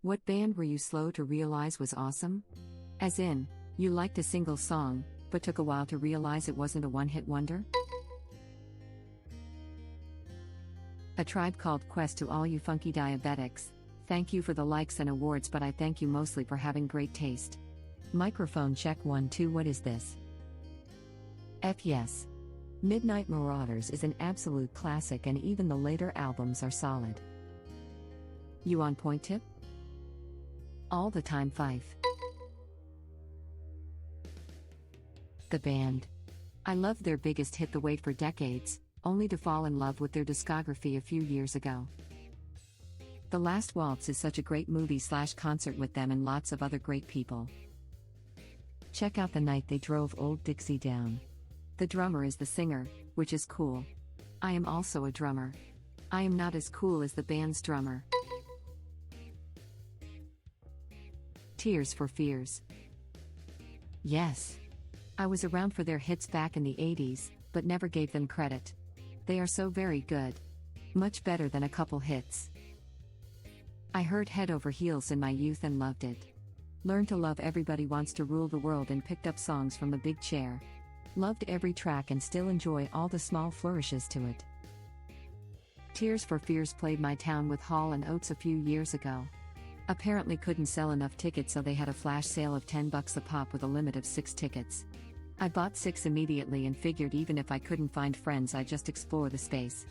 What band were you slow to realize was awesome? As in, you liked a single song, but took a while to realize it wasn't a one-hit wonder? A Tribe Called Quest. To all you funky diabetics, thank you for the likes and awards, but I thank you mostly for having great taste. Microphone check 1 2. What is this? Yes. Midnight Marauders is an absolute classic, and even the later albums are solid. You on point tip? All the time. Fife. The band. I loved their biggest hit, The Wait, for decades, only to fall in love with their discography a few years ago. The Last Waltz is such a great movie/concert with them and lots of other great people. Check out The Night They Drove Old Dixie Down. The drummer is the singer, which is cool. I am also a drummer. I am not as cool as the band's drummer. Tears for Fears. Yes. I was around for their hits back in the 80s, but never gave them credit. They are so very good. Much better than a couple hits. I heard Head Over Heels in my youth and loved it. Learned to love Everybody Wants to Rule the World and picked up songs from The Big Chair. Loved every track and still enjoy all the small flourishes to it. Tears for Fears played my town with Hall & Oates a few years ago. Apparently couldn't sell enough tickets, so they had a flash sale of $10 a pop with a limit of 6 tickets. I bought 6 immediately and figured even if I couldn't find friends, I'd just explore the space.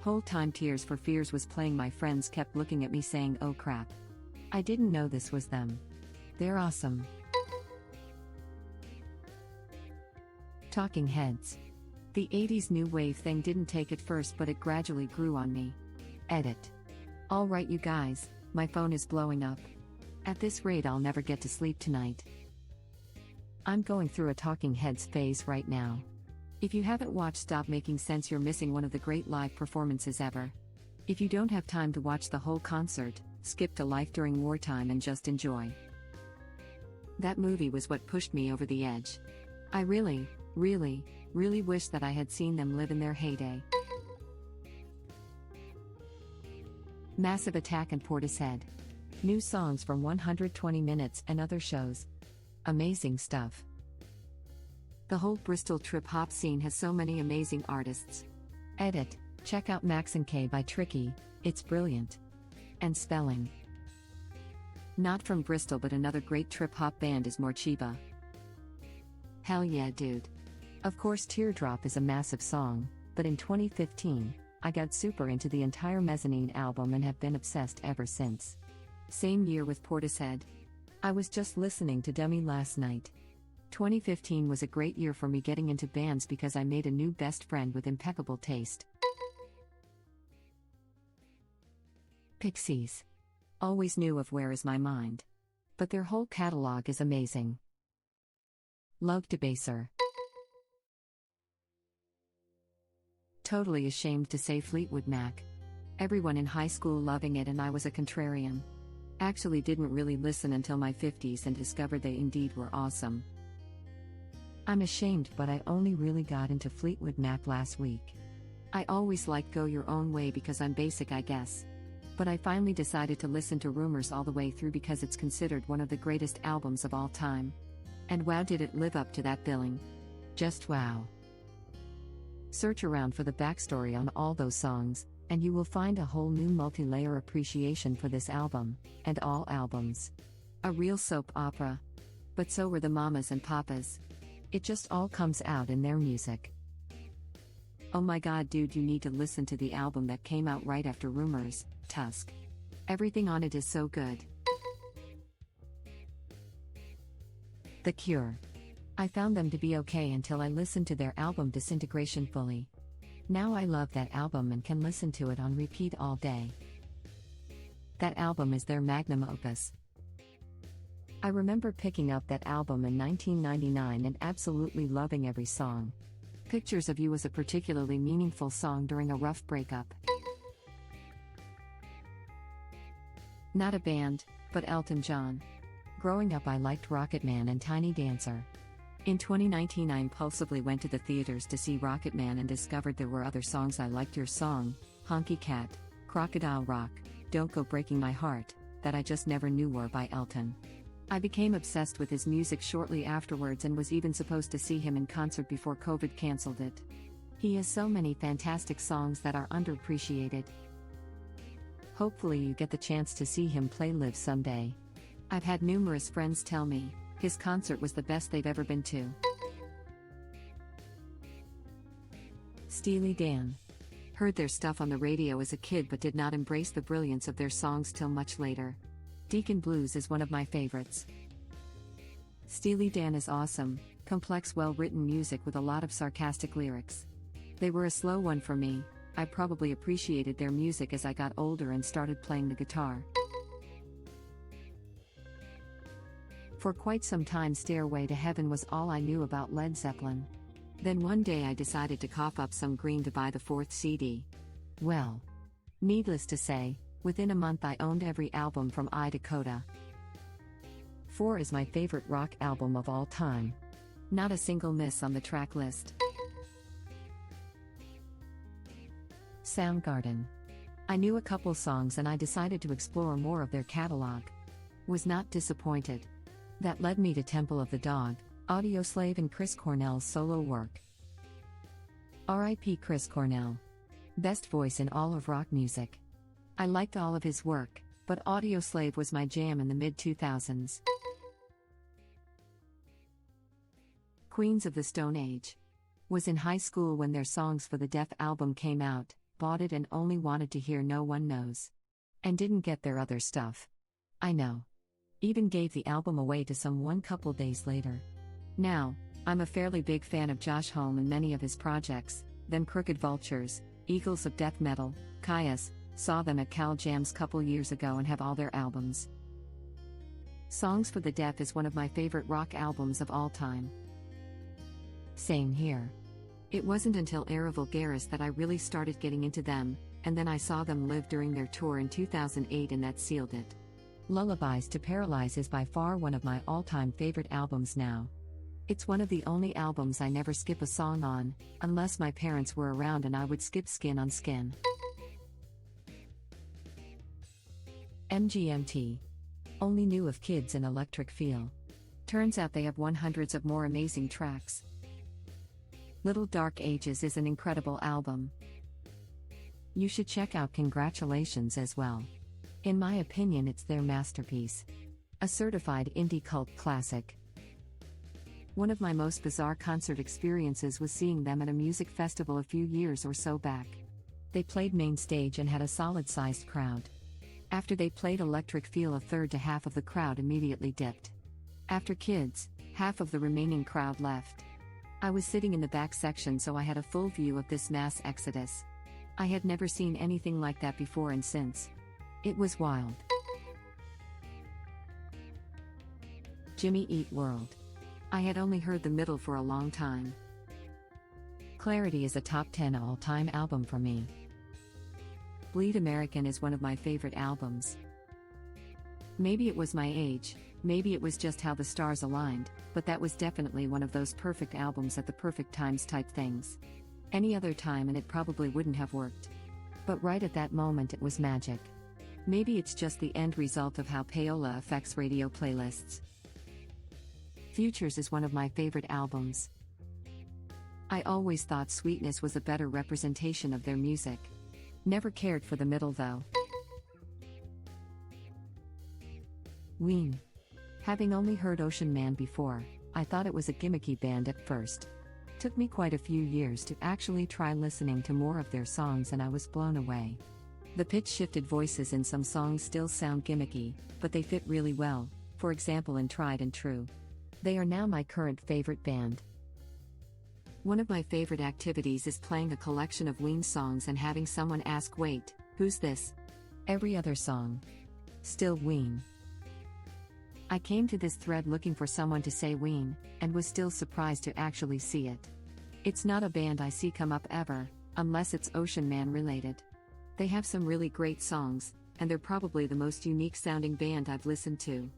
Whole time Tears for Fears was playing, my friends kept looking at me saying, "Oh crap. I didn't know this was them. They're awesome." Talking Heads. The 80s new wave thing didn't take at first, but it gradually grew on me. Edit. Alright you guys, my phone is blowing up. At this rate I'll never get to sleep tonight. I'm going through a Talking Heads phase right now. If you haven't watched Stop Making Sense, you're missing one of the great live performances ever. If you don't have time to watch the whole concert, skip to Life During Wartime and just enjoy. That movie was what pushed me over the edge. I really wish that I had seen them live in their heyday. Massive Attack and Portishead. New songs from 120 Minutes and other shows. Amazing stuff. The whole Bristol trip-hop scene has so many amazing artists. Edit. Check out Max and K by Tricky, it's brilliant. And spelling. Not from Bristol, but another great trip-hop band is Morcheeba. Hell yeah dude. Of course Teardrop is a massive song, but in 2015, I got super into the entire Mezzanine album and have been obsessed ever since. Same year with Portishead. I was just listening to Dummy last night. 2015 was a great year for me getting into bands because I made a new best friend with impeccable taste. Pixies. Always knew of Where Is My Mind. But their whole catalog is amazing. Love Debaser. Totally ashamed to say Fleetwood Mac. Everyone in high school loving it and I was a contrarian. Actually didn't really listen until my 50s and discovered they indeed were awesome. I'm ashamed, but I only really got into Fleetwood Mac last week. I always liked Go Your Own Way because I'm basic, I guess. But I finally decided to listen to Rumors all the way through because it's considered one of the greatest albums of all time. And wow, did it live up to that billing. Just wow. Search around for the backstory on all those songs, and you will find a whole new multi-layer appreciation for this album, and all albums. A real soap opera. But so were the mamas and papas. It just all comes out in their music. Oh my god dude, you need to listen to the album that came out right after Rumors, Tusk. Everything on it is so good. The Cure. I found them to be okay until I listened to their album Disintegration fully. Now I love that album and can listen to it on repeat all day. That album is their magnum opus. I remember picking up that album in 1999 and absolutely loving every song. Pictures of You was a particularly meaningful song during a rough breakup. Not a band, but Elton John. Growing up I liked Rocketman and Tiny Dancer. In 2019 I impulsively went to the theaters to see Rocketman and discovered there were other songs I liked. Your Song, Honky Cat, Crocodile Rock, Don't Go Breaking My Heart, that I just never knew were by Elton. I became obsessed with his music shortly afterwards and was even supposed to see him in concert before COVID cancelled it. He has so many fantastic songs that are underappreciated. Hopefully you get the chance to see him play live someday. I've had numerous friends tell me his concert was the best they've ever been to. Steely Dan. Heard their stuff on the radio as a kid but did not embrace the brilliance of their songs till much later. Deacon Blues is one of my favorites. Steely Dan is awesome, complex, well-written music with a lot of sarcastic lyrics. They were a slow one for me. I probably appreciated their music as I got older and started playing the guitar. For quite some time, Stairway to Heaven was all I knew about Led Zeppelin. Then one day I decided to cough up some green to buy the fourth CD. Well, needless to say, within a month I owned every album from I to Coda. 4 is my favorite rock album of all time. Not a single miss on the track list. Soundgarden. I knew a couple songs and I decided to explore more of their catalog. Was not disappointed. That led me to Temple of the Dog, Audioslave, and Chris Cornell's solo work. R.I.P. Chris Cornell. Best voice in all of rock music. I liked all of his work, but Audioslave was my jam in the mid-2000s. Queens of the Stone Age. Was in high school when their Songs for the Deaf album came out, bought it and only wanted to hear No One Knows. And didn't get their other stuff. I know. Even gave the album away to someone couple days later. Now, I'm a fairly big fan of Josh Homme and many of his projects, them Crooked Vultures, Eagles of Death Metal, Caius, saw them at Cal Jams couple years ago and have all their albums. Songs for the Deaf is one of my favorite rock albums of all time. Same here. It wasn't until Era Vulgaris that I really started getting into them, and then I saw them live during their tour in 2008 and that sealed it. Lullabies to Paralyze is by far one of my all-time favorite albums now. It's one of the only albums I never skip a song on, unless my parents were around and I would skip Skin on Skin. MGMT. Only knew of Kids in Electric Feel. Turns out they have hundreds of more amazing tracks. Little Dark Ages is an incredible album. You should check out Congratulations as well. In my opinion, it's their masterpiece. A certified indie cult classic. One of my most bizarre concert experiences was seeing them at a music festival a few years or so back. They played main stage and had a solid-sized crowd. After they played Electric Feel, a third to half of the crowd immediately dipped. After Kids, half of the remaining crowd left. I was sitting in the back section, so I had a full view of this mass exodus. I had never seen anything like that before and since. It was wild. Jimmy Eat World. I had only heard the middle for a long time. Clarity is a top 10 all-time album for me. Bleed American is one of my favorite albums. Maybe it was my age, maybe it was just how the stars aligned, but that was definitely one of those perfect albums at the perfect times type things. Any other time and it probably wouldn't have worked. But right at that moment it was magic. Maybe it's just the end result of how payola affects radio playlists. Futures is one of my favorite albums. I always thought Sweetness was a better representation of their music. Never cared for the middle though. Ween. Having only heard Ocean Man before, I thought it was a gimmicky band at first. Took me quite a few years to actually try listening to more of their songs and I was blown away. The pitch-shifted voices in some songs still sound gimmicky, but they fit really well, for example in Tried and True. They are now my current favorite band. One of my favorite activities is playing a collection of Ween songs and having someone ask, "Wait, who's this?" Every other song. Still Ween. I came to this thread looking for someone to say Ween, and was still surprised to actually see it. It's not a band I see come up ever, unless it's Ocean Man related. They have some really great songs, and they're probably the most unique sounding band I've listened to.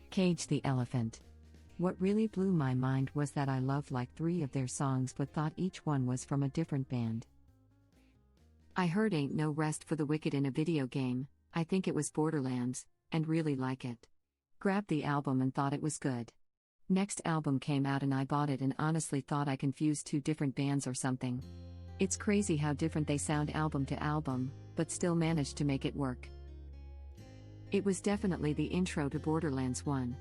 Cage the Elephant. What really blew my mind was that I loved like 3 of their songs but thought each one was from a different band. I heard Ain't No Rest for the Wicked in a video game, I think it was Borderlands, and really like it. Grabbed the album and thought it was good. Next album came out and I bought it and honestly thought I confused two different bands or something. It's crazy how different they sound album to album, but still managed to make it work. It was definitely the intro to Borderlands 1.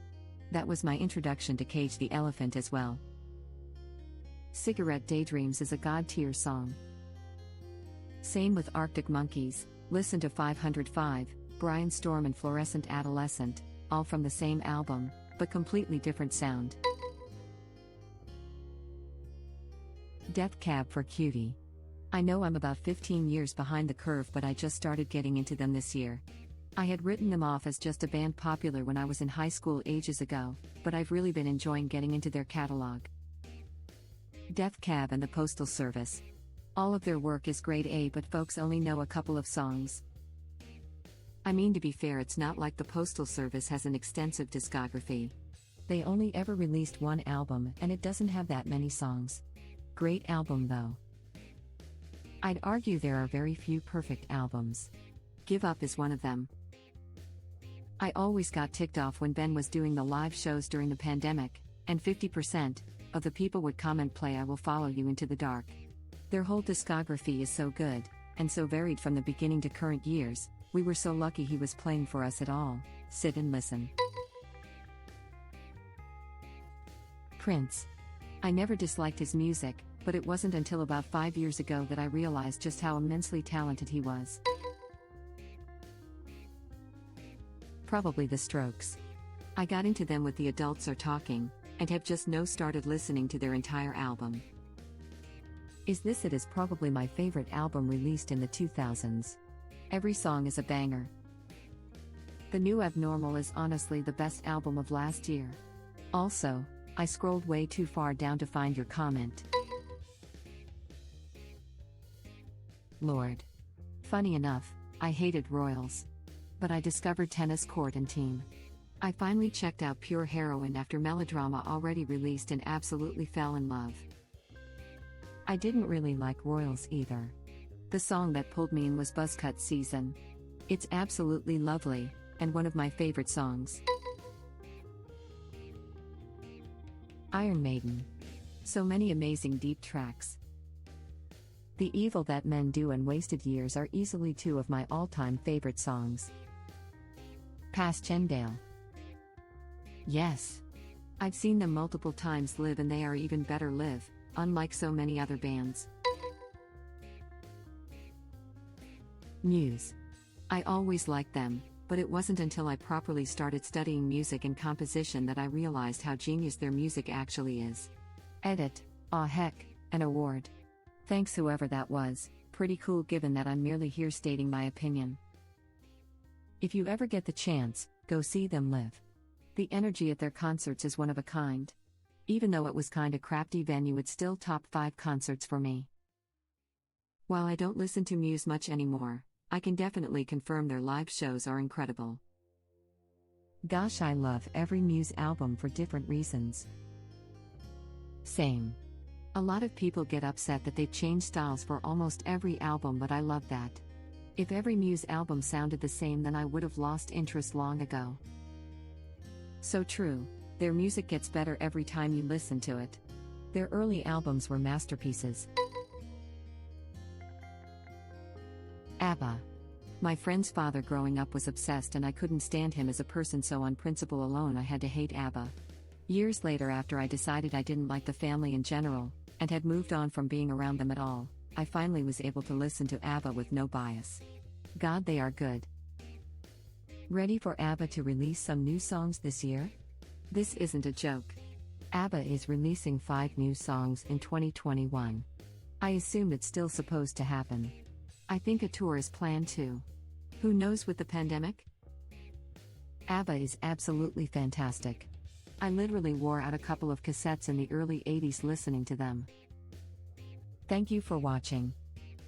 That was my introduction to Cage the Elephant as well. Cigarette Daydreams is a god-tier song. Same with Arctic Monkeys, listen to 505, Brian Storm and Fluorescent Adolescent, all from the same album, but completely different sound. Death Cab for Cutie. I know I'm about 15 years behind the curve, but I just started getting into them this year. I had written them off as just a band popular when I was in high school ages ago, but I've really been enjoying getting into their catalog. Death Cab and the Postal Service. All of their work is grade A, but folks only know a couple of songs. I mean, to be fair, it's not like the Postal Service has an extensive discography. They only ever released one album, and it doesn't have that many songs. Great album though. I'd argue there are very few perfect albums. Give Up is one of them. I always got ticked off when Ben was doing the live shows during the pandemic, and 50% of the people would comment, "Play I Will Follow You Into the Dark." Their whole discography is so good, and so varied from the beginning to current years. We were so lucky he was playing for us at all. Sit and listen. Prince. I never disliked his music, but it wasn't until about 5 years ago that I realized just how immensely talented he was. Probably The Strokes. I got into them with The Adults Are Talking, and have just now started listening to their entire album. Is This It is probably my favorite album released in the 2000s. Every song is a banger. The New Abnormal is honestly the best album of last year. Also, I scrolled way too far down to find your comment. Lord. Funny enough, I hated Royals. But I discovered Tennis Court and Team. I finally checked out Pure Heroine after Melodrama already released and absolutely fell in love. I didn't really like Royals either. The song that pulled me in was Buzzcut Season. It's absolutely lovely, and one of my favorite songs. Iron Maiden. So many amazing deep tracks. The Evil That Men Do and Wasted Years are easily two of my all-time favorite songs. Past Chendale. Yes. I've seen them multiple times live and they are even better live, unlike so many other bands. Muse. I always liked them, but it wasn't until I properly started studying music and composition that I realized how genius their music actually is. Edit, aw heck, an award. Thanks whoever that was, pretty cool given that I'm merely here stating my opinion. If you ever get the chance, go see them live. The energy at their concerts is one of a kind. Even though it was kinda crappy venue, it's still top 5 concerts for me. While I don't listen to Muse much anymore, I can definitely confirm their live shows are incredible. Gosh, I love every Muse album for different reasons. Same. A lot of people get upset that they've changed styles for almost every album, but I love that. If every Muse album sounded the same, then I would have lost interest long ago. So true, their music gets better every time you listen to it. Their early albums were masterpieces. ABBA. My friend's father growing up was obsessed and I couldn't stand him as a person, so on principle alone I had to hate ABBA. Years later, after I decided I didn't like the family in general, and had moved on from being around them at all, I finally was able to listen to ABBA with no bias. God, they are good. Ready for ABBA to release some new songs this year? This isn't a joke. ABBA is releasing 5 new songs in 2021. I assume it's still supposed to happen. I think a tour is planned too. Who knows with the pandemic? ABBA is absolutely fantastic. I literally wore out a couple of cassettes in the early 80s listening to them. Thank you for watching.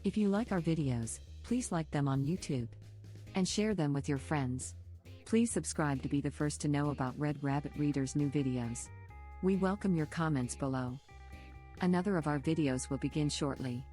If you like our videos, please like them on YouTube. And share them with your friends. Please subscribe to be the first to know about Red Rabbit Reader's new videos. We welcome your comments below. Another of our videos will begin shortly.